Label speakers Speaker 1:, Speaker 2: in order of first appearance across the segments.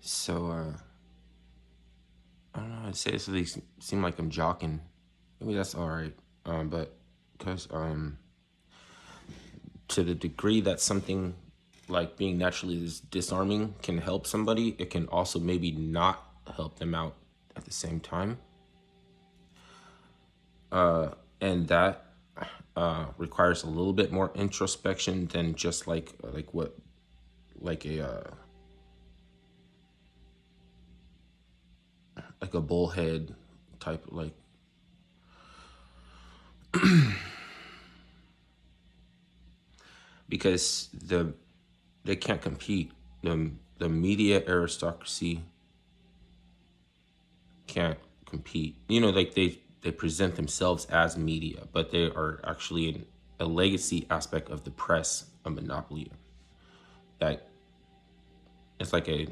Speaker 1: So, I don't know how to say this. They seem like I'm jockeying. Maybe that's all right. But because to the degree that something like being naturally disarming can help somebody, it can also maybe not help them out at the same time. And that requires a little bit more introspection than just like what like a bullhead type, like because they can't compete. The media aristocracy can't compete. Like they present themselves as media, but they are actually a legacy aspect of the press, a monopoly. That it's like a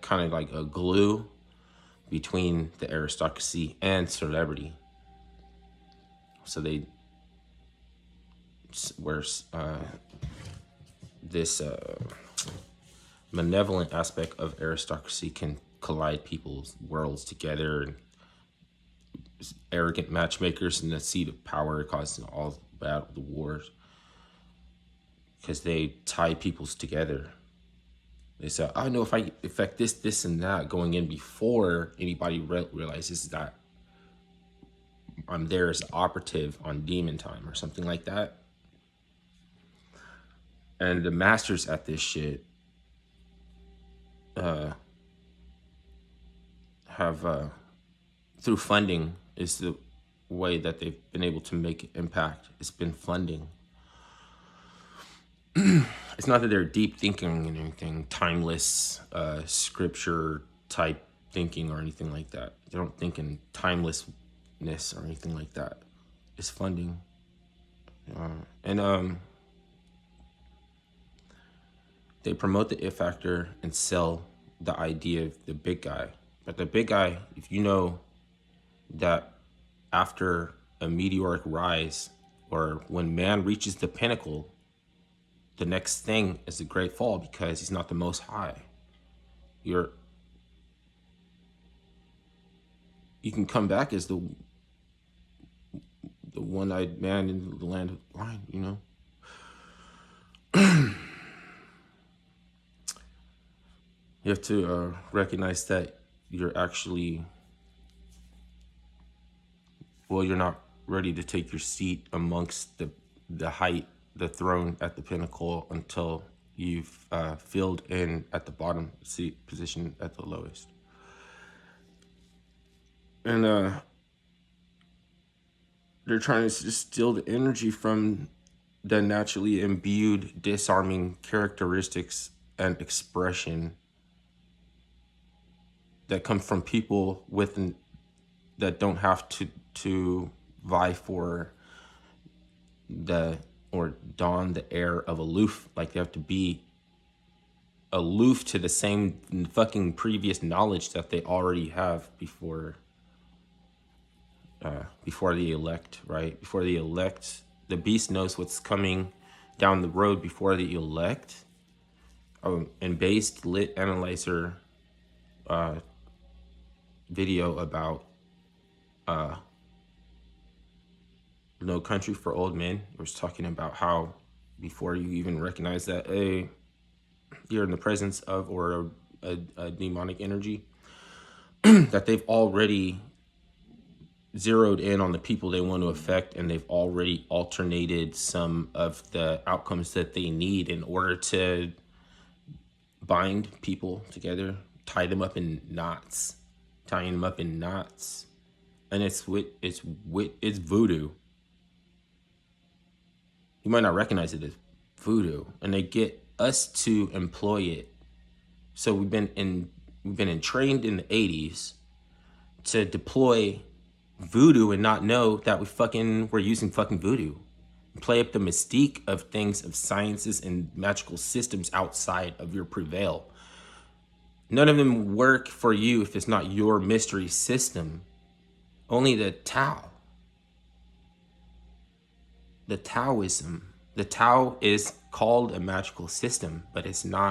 Speaker 1: kind of like a glue between the aristocracy and celebrity. So they where this malevolent aspect of aristocracy can collide people's worlds together, and arrogant matchmakers in the seat of power causing all the wars because they tie peoples together. They say, I know if I affect this, and that going in before anybody realizes that I'm there as an operative on demon time or something like that. And the masters at this shit have, through funding, is the way that they've been able to make impact. It's been funding. It's not that they're deep thinking and anything, timeless scripture type thinking or anything like that. They don't think in timelessness or anything like that. It's funding. And they promote the it factor and sell the idea of the big guy. But the big guy, if you know that after a meteoric rise, or when man reaches the pinnacle, the next thing is the great fall, because he's not the most high. You can come back as the one-eyed man in the land of the blind. You have to recognize that you're actually, you're not ready to take your seat amongst the throne at the pinnacle until you've filled in at the bottom seat position at the lowest. And they're trying to just steal the energy from the naturally imbued disarming characteristics and expression that come from people that don't have to vie for or don the air of aloof. Like they have to be aloof to the same fucking previous knowledge that they already have before they elect, right? Before they elect, the beast knows what's coming down the road before they elect. And based lit analyzer video about No Country for Old Men. It was talking about how before you even recognize that you're in the presence of or a demonic energy, that they've already zeroed in on the people they want to affect, and they've already alternated some of the outcomes that they need in order to bind people together, tying them up in knots. And it's voodoo. You might not recognize it as voodoo, and they get us to employ it. So we've been entrained in the 80s to deploy voodoo and not know that we're using fucking voodoo. Play up the mystique of things, of sciences and magical systems outside of your prevail. None of them work for you if it's not your mystery system. Only the Tao. The Taoism. The Tao is called a magical system, but it's not